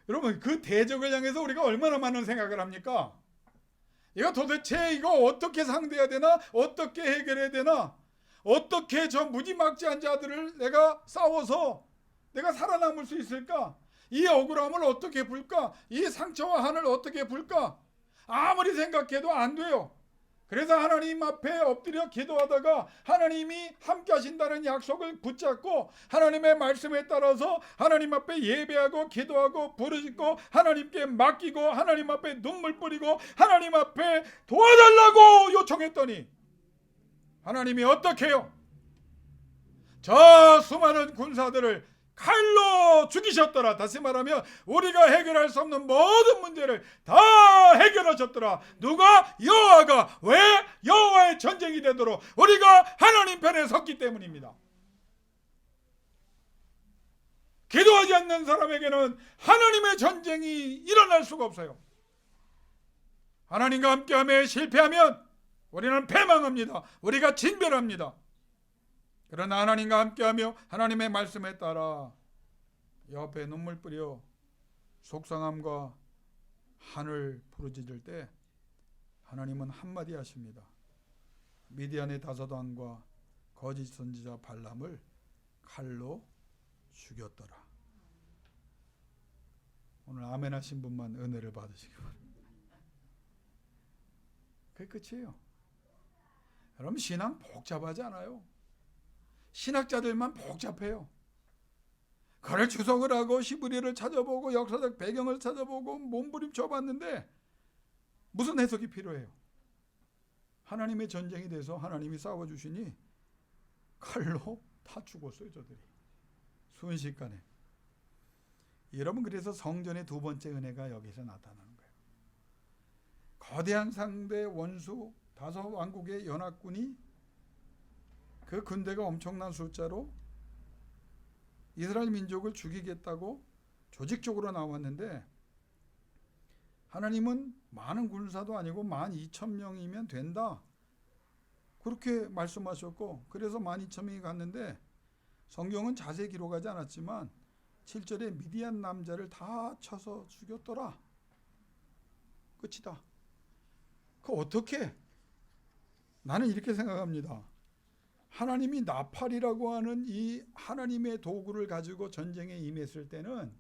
S1: 여러분 그 대적을 향해서 우리가 얼마나 많은 생각을 합니까? 이거 도대체 이거 어떻게 상대해야 되나? 어떻게 해결해야 되나? 어떻게 저 무지막지한 자들을 내가 싸워서 내가 살아남을 수 있을까? 이 억울함을 어떻게 풀까? 이 상처와 한을 어떻게 풀까? 아무리 생각해도 안 돼요. 그래서 하나님 앞에 엎드려 기도하다가 하나님이 함께 하신다는 약속을 붙잡고 하나님의 말씀에 따라서 하나님 앞에 예배하고 기도하고 부르짖고 하나님께 맡기고 하나님 앞에 눈물 뿌리고 하나님 앞에 도와달라고 요청했더니 하나님이 어떻게 해요? 저 수많은 군사들을 칼로 죽이셨더라. 다시 말하면 우리가 해결할 수 없는 모든 문제를 다 해결하셨더라. 누가? 여호와가. 왜? 여호와의 전쟁이 되도록 우리가 하나님 편에 섰기 때문입니다. 기도하지 않는 사람에게는 하나님의 전쟁이 일어날 수가 없어요. 하나님과 함께하며 실패하면 우리는 패망합니다. 우리가 진멸합니다. 그러나 하나님과 함께하며 하나님의 말씀에 따라 옆에 눈물 뿌려 속상함과 한을 부르짖을 때 하나님은 한마디 하십니다. 미디안의 다섯 왕과 거짓 선지자 발람을 칼로 죽였더라. 오늘 아멘 하신 분만 은혜를 받으시기 바랍니다. 그게 끝이에요. 여러분 신앙 복잡하지 않아요. 신학자들만 복잡해요. 그걸 주석을 하고 히브리를 찾아보고 역사적 배경을 찾아보고 몸부림쳐 봤는데 무슨 해석이 필요해요? 하나님의 전쟁이 돼서 하나님이 싸워주시니 칼로 다 죽었어요. 저들이 순식간에. 여러분 그래서 성전의 두 번째 은혜가 여기서 나타나는 거예요. 거대한 상대 원수 다섯 왕국의 연합군이 그 군대가 엄청난 숫자로 이스라엘 민족을 죽이겠다고 조직적으로 나왔는데 하나님은 많은 군사도 아니고 12,000명이면 된다. 그렇게 말씀하셨고 그래서 12,000명이 갔는데 성경은 자세히 기록하지 않았지만 7절에 미디안 남자를 다 쳐서 죽였더라. 끝이다. 그 어떻게? 나는 이렇게 생각합니다. 하나님이 나팔이라고 하는 이 하나님의 도구를 가지고 전쟁에 임했을 때는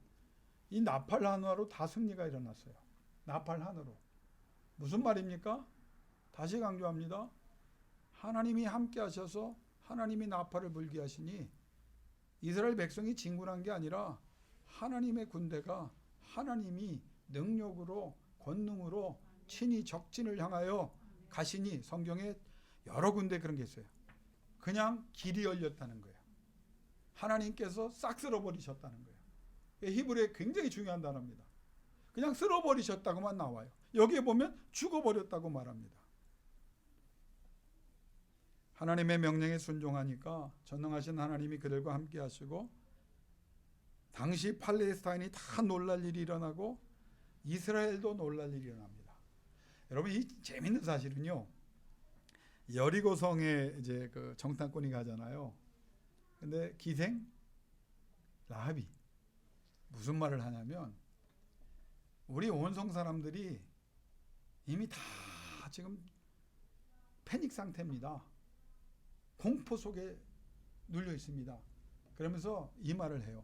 S1: 이 나팔 하나로 다 승리가 일어났어요. 나팔 하나로. 무슨 말입니까? 다시 강조합니다. 하나님이 함께 하셔서 하나님이 나팔을 불게 하시니 이스라엘 백성이 진군한 게 아니라 하나님의 군대가 하나님이 능력으로 권능으로 친히 적진을 향하여 가시니 성경에 여러 군데 그런 게 있어요. 그냥 길이 열렸다는 거예요. 하나님께서 싹 쓸어버리셨다는 거예요. 히브리에 굉장히 중요한 단어입니다. 그냥 쓸어버리셨다고만 나와요. 여기에 보면 죽어버렸다고 말합니다. 하나님의 명령에 순종하니까 전능하신 하나님이 그들과 함께 하시고 당시 팔레스타인이 다 놀랄 일이 일어나고 이스라엘도 놀랄 일이 일어납니다. 여러분 이 재밌는 사실은요. 여리고성에 이제 그 정탐꾼이 가잖아요. 근데 기생 라합이 무슨 말을 하냐면 우리 온성 사람들이 이미 다 지금 패닉 상태입니다. 공포 속에 눌려 있습니다. 그러면서 이 말을 해요.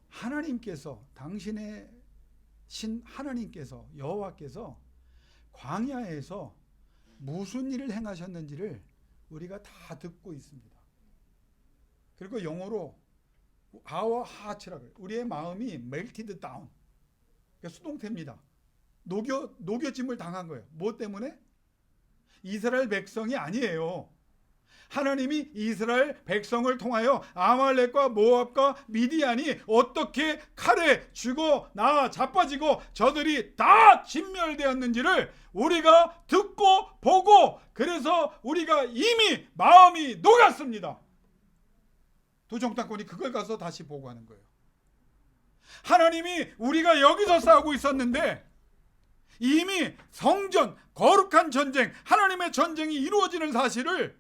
S1: 하나님께서, 당신의 신 하나님께서, 여호와께서 광야에서 무슨 일을 행하셨는지를 우리가 다 듣고 있습니다. 그리고 영어로 our heart라고, 우리의 마음이 melted down, 수동태입니다. 녹여짐을 당한 거예요. 뭐 때문에? 이스라엘 백성이 아니에요. 하나님이 이스라엘 백성을 통하여 아말렉과 모압과 미디안이 어떻게 칼에 죽어 자빠지고 저들이 다 진멸되었는지를 우리가 듣고 보고, 그래서 우리가 이미 마음이 녹았습니다. 도정탐꾼이 그걸 가서 다시 보고하는 거예요. 하나님이 우리가 여기서 싸우고 있었는데 이미 성전, 거룩한 전쟁, 하나님의 전쟁이 이루어지는 사실을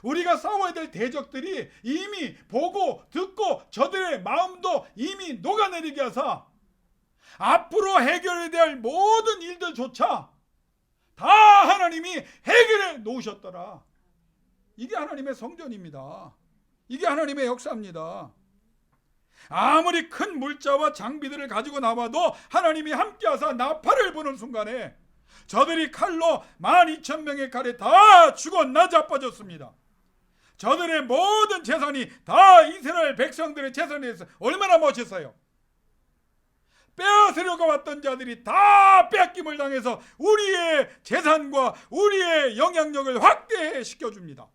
S1: 우리가 싸워야 될 대적들이 이미 보고 듣고 저들의 마음도 이미 녹아내리게 하사 앞으로 해결해야 될 모든 일들조차 다 하나님이 해결해 놓으셨더라. 이게 하나님의 성전입니다. 이게 하나님의 역사입니다. 아무리 큰 물자와 장비들을 가지고 나와도 하나님이 함께하사 나팔을 부는 순간에 저들이 칼로 12,000명의 칼에 다 죽어 나자빠졌습니다. 저들의 모든 재산이 다 이스라엘 백성들의 재산에서 얼마나 멋있어요. 빼앗으려고 왔던 자들이 다 뺏김을 당해서 우리의 재산과 우리의 영향력을 확대시켜줍니다.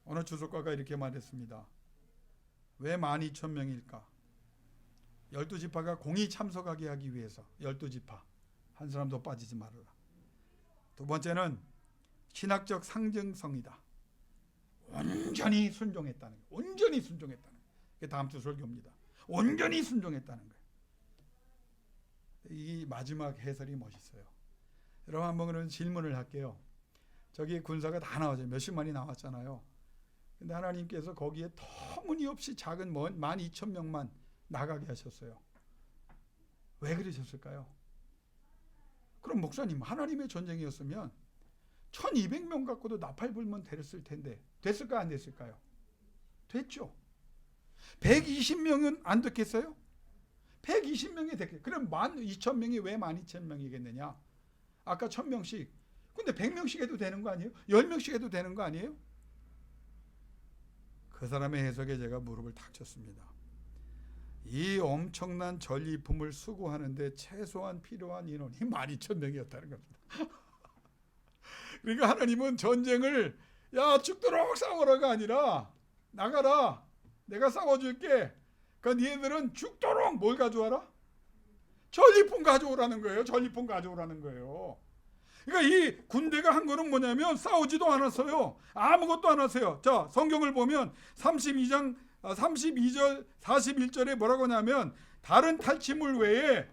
S1: 어느 주석가가 이렇게 말했습니다. 왜 12,000명일까? 12지파가 공의 참석하게 하기 위해서 12지파 한 사람도 빠지지 말아라. 두 번째는 신학적 상징성이다. 온전히 순종했다는 거예요. 온전히 순종했다는 거예요. 그게 다음 주 설교입니다. 온전히 순종했다는 거예요. 이 마지막 해설이 멋있어요. 여러분, 한번 그런 질문을 할게요. 저기 군사가 다 나왔잖아요. 몇십만이 나왔잖아요. 근데 하나님께서 거기에 터무니없이 작은 12,000명만 나가게 하셨어요. 왜 그러셨을까요? 그럼 목사님, 하나님의 전쟁이었으면 1200명 갖고도 나팔 불면 됐을 텐데 됐을까 안 됐을까요? 됐죠. 120명은 안 됐겠어요? 120명이 됐겠어요. 그럼 12,000명이 왜 12,000명이겠느냐? 아까 1,000명씩. 근데 100명씩 해도 되는 거 아니에요? 10명씩 해도 되는 거 아니에요? 그 사람의 해석에 제가 무릎을 탁 쳤습니다. 이 엄청난 전리품을 수거하는데 최소한 필요한 인원이 12,000명이었다는 겁니다. 그러니까 하나님은 전쟁을 죽도록 싸워라가 아니라 나가라, 내가 싸워줄게. 그러니까 니네들은 죽도록 뭘 가져와라? 전리품 가져오라는 거예요. 전리품 가져오라는 거예요. 그러니까 이 군대가 한 거는 뭐냐면 싸우지도 않았어요. 아무것도 안 하세요. 자, 성경을 보면 32장 32절 41절에 뭐라고 하냐면 다른 탈취물 외에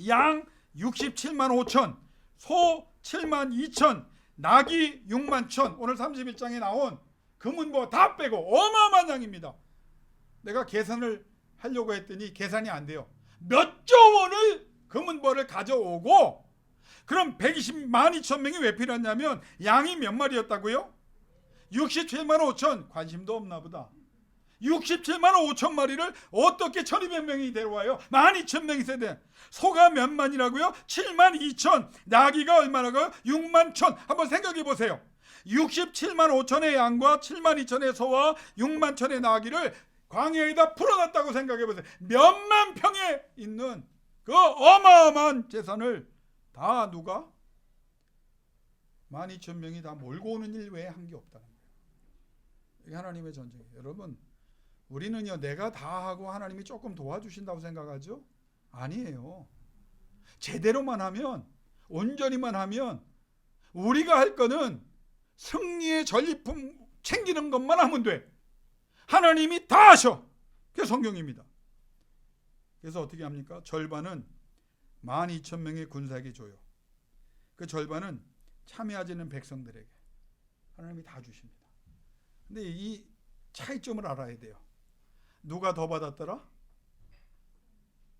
S1: 양 67만 5천, 소 7만 2천, 낙이 6만 1천, 오늘 31장에 나온 금은보 다 빼고 어마어마한 양입니다. 내가 계산을 하려고 했더니 계산이 안 돼요. 몇 조 원을 금은보를 가져오고, 그럼 120만 2천 명이 왜 필요했냐면 양이 몇 마리였다고요? 67만 5천. 관심도 없나 보다. 67만 5천 마리를 어떻게 1200명이 데려와요? 12,000명이 있어야 돼. 소가 몇 만이라고요? 7만 2천. 나귀가 얼마라고요? 6만 1천. 한번 생각해 보세요. 67만 5천의 양과 7만 2천의 소와 6만 1천의 나귀를 광야에다 풀어놨다고 생각해 보세요. 몇만 평에 있는 그 어마어마한 재산을 다 누가? 12,000명이 다 몰고 오는 일 외에 한 게 없다는 거예요. 이게 하나님의 전쟁이에요. 여러분, 우리는요, 내가 다 하고 하나님이 조금 도와주신다고 생각하죠? 아니에요. 제대로만 하면, 온전히만 하면, 우리가 할 거는 승리의 전리품 챙기는 것만 하면 돼. 하나님이 다 하셔. 그게 성경입니다. 그래서 어떻게 합니까? 절반은 12,000명의 군사에게 줘요. 그 절반은 참여하지는 백성들에게 하나님이 다 주십니다. 근데 이 차이점을 알아야 돼요. 누가 더 받았더라?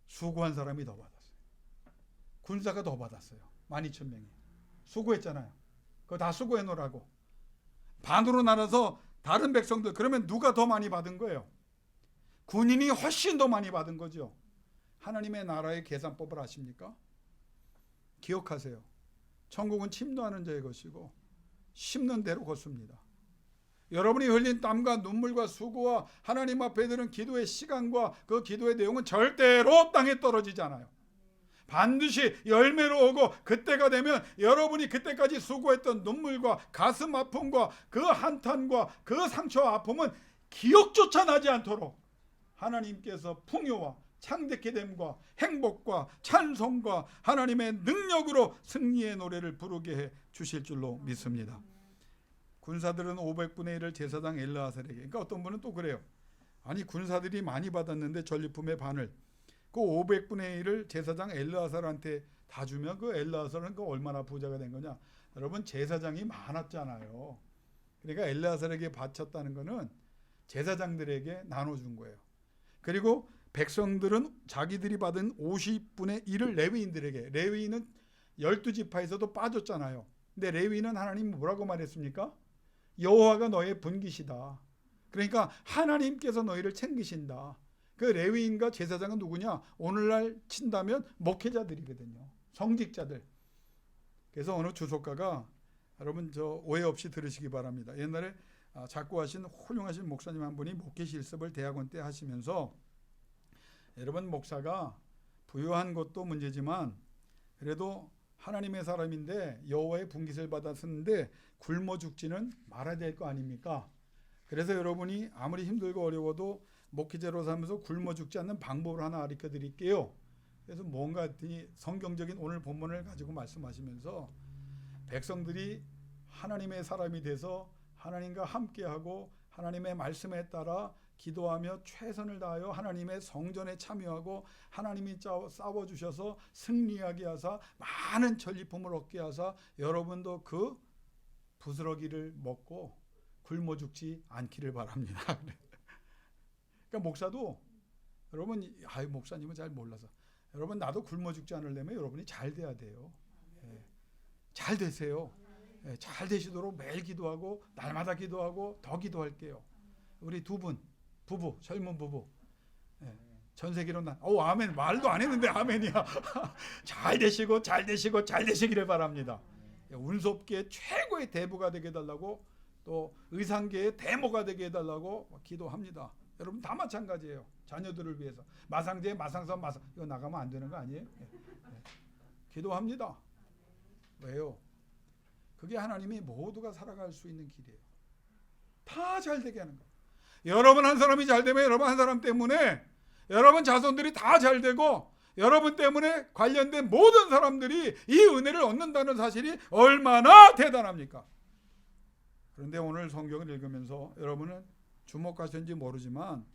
S1: 수고한 사람이 더 받았어요. 군사가 더 받았어요. 12,000명이 수고했잖아요. 그거 다 수고해 놓으라고. 반으로 나눠서 다른 백성들, 그러면 누가 더 많이 받은 거예요? 군인이 훨씬 더 많이 받은 거죠. 하나님의 나라의 계산법을 아십니까? 기억하세요. 천국은 침노하는 자의 것이고 심는 대로 걷습니다. 여러분이 흘린 땀과 눈물과 수고와 하나님 앞에 드는 기도의 시간과 그 기도의 내용은 절대로 땅에 떨어지지 않아요. 반드시 열매로 오고, 그때가 되면 여러분이 그때까지 수고했던 눈물과 가슴 아픔과 그 한탄과 그 상처와 아픔은 기억조차 나지 않도록 하나님께서 풍요와 창대케 됨과 행복과 찬송과 하나님의 능력으로 승리의 노래를 부르게 해 주실 줄로 믿습니다. 군사들은 500분의 1을 제사장 엘르아살에게, 그러니까 어떤 분은 또 그래요. 아니, 군사들이 많이 받았는데 전리품의 반을, 그 500분의 1을 제사장 엘르아살한테 다 주면 그 엘르아살은 그 얼마나 부자가 된 거냐. 여러분, 제사장이 많았잖아요. 그러니까 엘르아살에게 바쳤다는 거는 제사장들에게 나눠준 거예요. 그리고 백성들은 자기들이 받은 50분의 1을 레위인들에게, 레위인은 12지파에서도 빠졌잖아요. 근데 레위인은 하나님 뭐라고 말했습니까? 여호와가 너의 분깃이다. 그러니까 하나님께서 너희를 챙기신다. 그 레위인과 제사장은 누구냐? 오늘날 친다면 목회자들이거든요. 성직자들. 그래서 어느 주석가가, 여러분 저 오해 없이 들으시기 바랍니다. 옛날에 작고하신 훌륭하신 목사님 한 분이 목회 실습을 대학원 때 하시면서, 여러분 목사가 부유한 것도 문제지만 그래도 하나님의 사람인데 여호와의 분깃을 받았는데 굶어 죽지는 말아야 될 거 아닙니까? 그래서 여러분이 아무리 힘들고 어려워도 목회자로 살면서 굶어 죽지 않는 방법을 하나 가르쳐 드릴게요. 그래서 뭔가 성경적인 오늘 본문을 가지고 말씀하시면서, 백성들이 하나님의 사람이 돼서 하나님과 함께하고 하나님의 말씀에 따라 기도하며 최선을 다하여 하나님의 성전에 참여하고 하나님이 싸워주셔서 승리하게 하사 많은 전리품을 얻게 하사 여러분도 그 부스러기를 먹고 굶어 죽지 않기를 바랍니다. 그러니까 목사도, 여러분, 목사님은 잘 몰라서, 여러분 나도 굶어 죽지 않으려면 여러분이 잘 돼야 돼요. 잘 되세요. 잘 되시도록 매일 기도하고 날마다 기도하고 더 기도할게요. 우리 두 분 부부, 젊은 부부, 전 세계로 아멘. 말도 안 했는데 아멘이야. 잘 되시고 잘 되시고 잘 되시기를 바랍니다. 운석계의 최고의 대부가 되게 해달라고, 또 의상계의 대모가 되게 해달라고 기도합니다. 여러분 다 마찬가지예요. 자녀들을 위해서 마상제, 마상선, 이거 나가면 안 되는 거 아니에요? 기도합니다. 왜요? 그게 하나님이 모두가 살아갈 수 있는 길이에요. 다 잘 되게 하는 거예요. 여러분 한 사람이 잘 되면 여러분 한 사람 때문에 여러분 자손들이 다 잘 되고, 여러분 때문에 관련된 모든 사람들이 이 은혜를 얻는다는 사실이 얼마나 대단합니까? 그런데 오늘 성경을 읽으면서 여러분은 주목하셨는지 모르지만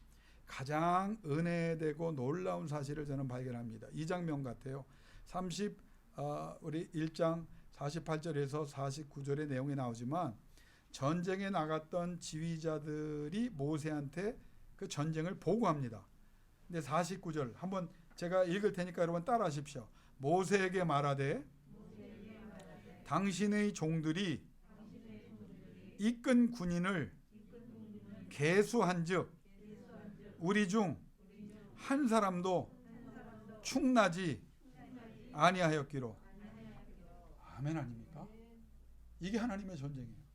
S1: 가장 은혜되고 놀라운 사실을 저는 발견합니다. 이 장면 같아요. 우리 1장 48절에서 49절의 내용이 나오지만, 전쟁에 나갔던 지휘자들이 모세한테 그 전쟁을 보고합니다. 근데 49절 한번 제가 읽을 테니까 여러분 따라하십시오. 모세에게 말하되 당신의 종들이 이끈 군인을 계수한즉 우리 중 한 사람도 충나지 아니하였기로. 아멘 아닙니까? 이게 하나님의 전쟁이에요.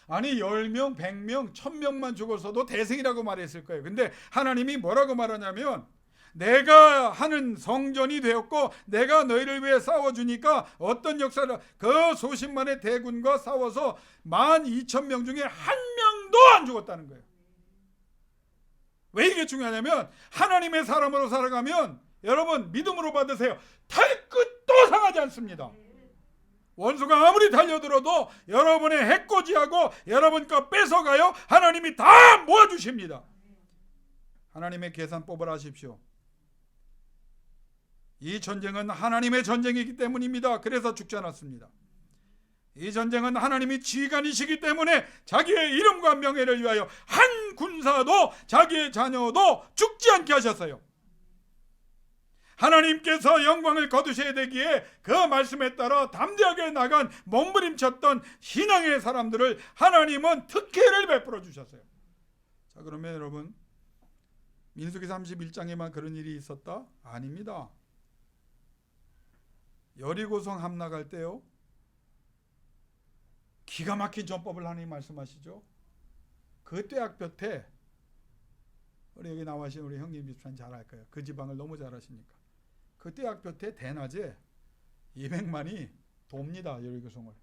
S1: 아니 10명, 100명, 1000명만 죽었어도 대승이라고 말했을 거예요. 근데 하나님이 뭐라고 말하냐면, 내가 하는 성전이 되었고 내가 너희를 위해 싸워주니까 어떤 역사를, 그 수십만의 대군과 싸워서 12,000명 중에 한 명도 안 죽었다는 거예요. 왜 이게 중요하냐면, 하나님의 사람으로 살아가면 여러분 믿음으로 받으세요. 털끝도 상하지 않습니다. 원수가 아무리 달려들어도 여러분의 해코지하고 여러분 거 뺏어가요. 하나님이 다 모아주십니다. 하나님의 계산법을 아십시오. 이 전쟁은 하나님의 전쟁이기 때문입니다. 그래서 죽지 않았습니다. 이 전쟁은 하나님이 지휘관이시기 때문에 자기의 이름과 명예를 위하여 한 군사도 자기의 자녀도 죽지 않게 하셨어요. 하나님께서 영광을 거두셔야 되기에 그 말씀에 따라 담대하게 나간 몸부림쳤던 신앙의 사람들을 하나님은 특혜를 베풀어 주셨어요. 자, 그러면 여러분, 민수기 31장에만 그런 일이 있었다? 아닙니다. 여리고성 함락할 때요, 기가 막힌 전법을 하나님 말씀하시죠. 그 떼약볕에, 우리 여기 나와신 우리 형님 집사님 잘 알 거예요. 그 지방을 너무 잘 아시니까. 그 떼약볕에 대낮에 200만이 돕니다. 여리고성을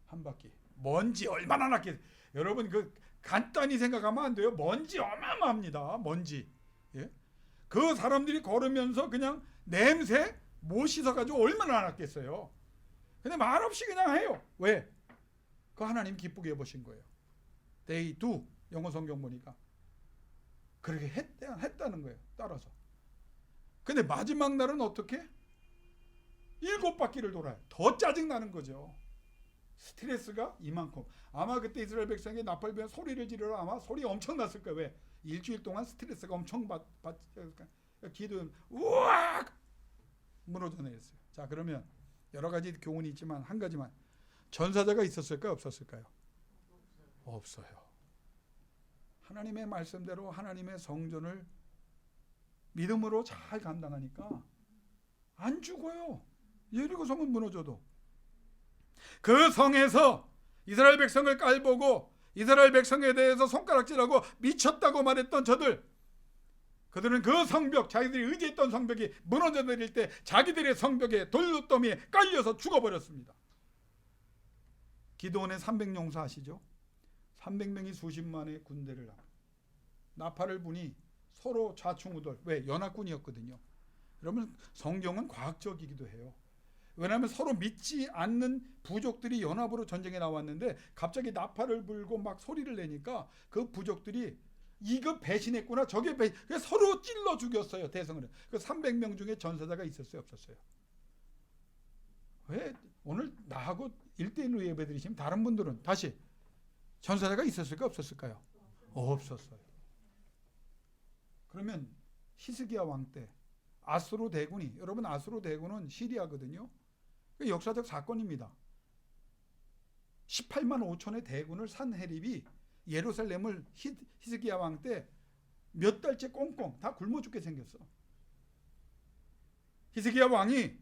S1: 한 바퀴. 먼지 얼마나 났겠어요. 여러분, 그 간단히 생각하면 안 돼요. 먼지 어마어마합니다. 먼지. 예? 그 사람들이 걸으면서 그냥 냄새 못 씻어가지고 얼마나 났겠어요. 근데 말없이 그냥 해요. 왜? 그 하나님 기쁘게 해보신 거예요. Day 2 영어 성경 보니까 그렇게 했다는 거예요. 따라서. 근데 마지막 날은 어떻게? 7바퀴를 돌아요. 더 짜증나는 거죠. 스트레스가 이만큼. 아마 그때 이스라엘 백성이 나팔 소리를 지르러 아마 소리 엄청 났을 거예요. 왜? 일주일 동안 스트레스가 엄청 받으니까 기도 우악 무너져 내렸어요. 자, 그러면 여러 가지 교훈이 있지만 한 가지만, 전사자가 있었을까요? 없었을까요? 없어요. 하나님의 말씀대로 하나님의 성전을 믿음으로 잘 감당하니까 안 죽어요. 여리고 성은 무너져도. 그 성에서 이스라엘 백성을 깔보고 이스라엘 백성에 대해서 손가락질하고 미쳤다고 말했던 저들, 그들은 그 성벽, 자기들이 의지했던 성벽이 무너져 내릴 때 자기들의 성벽에 돌더미에 깔려서 죽어버렸습니다. 기드온의 300용사 아시죠? 300명이 수십만의 군대를 합니다. 나팔을 부니 서로 좌충우돌. 왜? 연합군이었거든요. 여러분, 성경은 과학적이기도 해요. 왜냐하면 서로 믿지 않는 부족들이 연합으로 전쟁에 나왔는데 갑자기 나팔을 불고 막 소리를 내니까 그 부족들이 이거 배신했구나, 저게 서로 찔러 죽였어요. 대성을. 그 300명 중에 전사자가 있었어요, 없었어요? 왜 오늘 나하고 1대1로 예배 드리시면 다른 분들은 다시 전사자가 있었을까 없었을까요? 없었어요. 그러면 히스기야 왕 때 아수르 대군이, 여러분 아수르 대군은 시리아거든요. 역사적 사건입니다. 18만 5천의 대군을 산헤립이 예루살렘을 히스기야 왕 때 몇 달째 꽁꽁 다 굶어 죽게 생겼어. 히스기야 왕이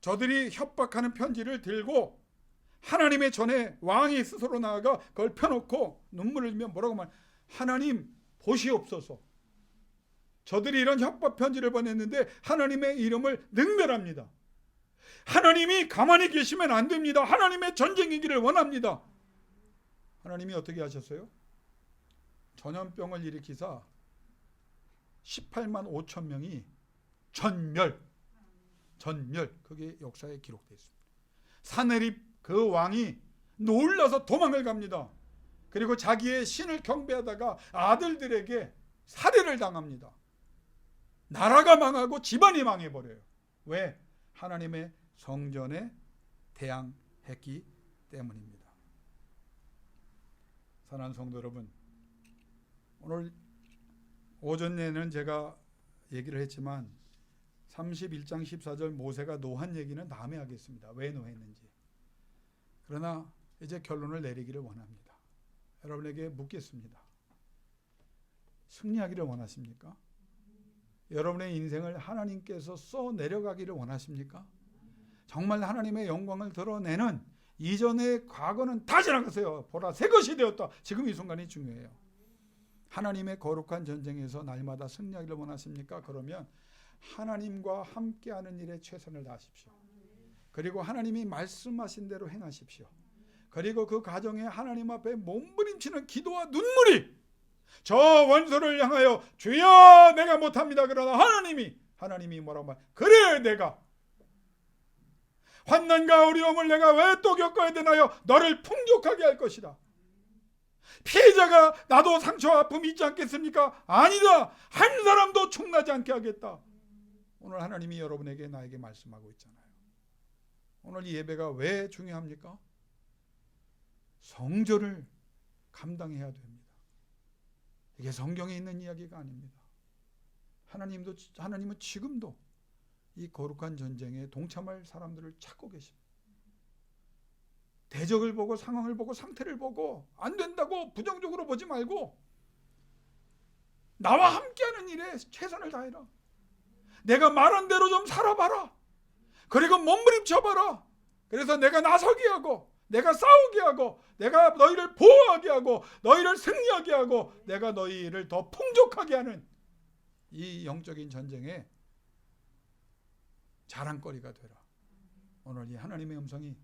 S1: 저들이 협박하는 편지를 들고 하나님의 전에 왕이 스스로 나아가 그걸 펴놓고 눈물을 흘리며 뭐라고 말? 하나님 보시옵소서. 저들이 이런 협박 편지를 보냈는데 하나님의 이름을 능멸합니다. 하나님이 가만히 계시면 안 됩니다. 하나님의 전쟁이기를 원합니다. 하나님이 어떻게 하셨어요? 전염병을 일으키사 18만 5천 명이 전멸. 그게 역사에 기록되어 있습니다. 산헤립 그 왕이 놀라서 도망을 갑니다. 그리고 자기의 신을 경배하다가 아들들에게 살해를 당합니다. 나라가 망하고 집안이 망해버려요. 왜? 하나님의 성전에 대항했기 때문입니다. 사랑하는 성도 여러분, 오늘 오전에는 제가 얘기를 했지만 31장 14절 모세가 노한 얘기는 다음에 하겠습니다. 왜 노했는지. 그러나 이제 결론을 내리기를 원합니다. 여러분에게 묻겠습니다. 승리하기를 원하십니까? 여러분의 인생을 하나님께서 써 내려가기를 원하십니까? 정말 하나님의 영광을 드러내는 이전의 과거는 다 지나가세요. 보라 새 것이 되었다. 지금 이 순간이 중요해요. 하나님의 거룩한 전쟁에서 날마다 승리하기를 원하십니까? 그러면 하나님과 함께하는 일에 최선을 다하십시오. 그리고 하나님이 말씀하신 대로 행하십시오. 그리고 그 가정에 하나님 앞에 몸부림치는 기도와 눈물이 저 원수를 향하여 주여 내가 못합니다. 그러나 하나님이 뭐라고 말? 그래 내가 환난과 어려움을 내가 왜 또 겪어야 되나요? 너를 풍족하게 할 것이다. 피해자가 나도 상처와 아픔이 있지 않겠습니까? 아니다. 한 사람도 충나지 않게 하겠다. 오늘 하나님이 여러분에게 나에게 말씀하고 있잖아요. 오늘 이 예배가 왜 중요합니까? 성전을 감당해야 됩니다. 이게 성경에 있는 이야기가 아닙니다. 하나님은 지금도 이 거룩한 전쟁에 동참할 사람들을 찾고 계십니다. 대적을 보고 상황을 보고 상태를 보고 안 된다고 부정적으로 보지 말고 나와 함께하는 일에 최선을 다해라. 내가 말한 대로 좀 살아봐라. 그리고 몸부림쳐봐라. 그래서 내가 나서게 하고 내가 싸우게 하고 내가 너희를 보호하게 하고 너희를 승리하게 하고 내가 너희를 더 풍족하게 하는 이 영적인 전쟁에 자랑거리가 되라. 오늘 이 하나님의 음성이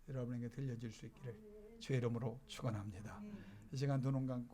S1: 여러분에게 들려질 수 있기를 주의 이름으로 축원합니다. 이 시간 두 눈 감고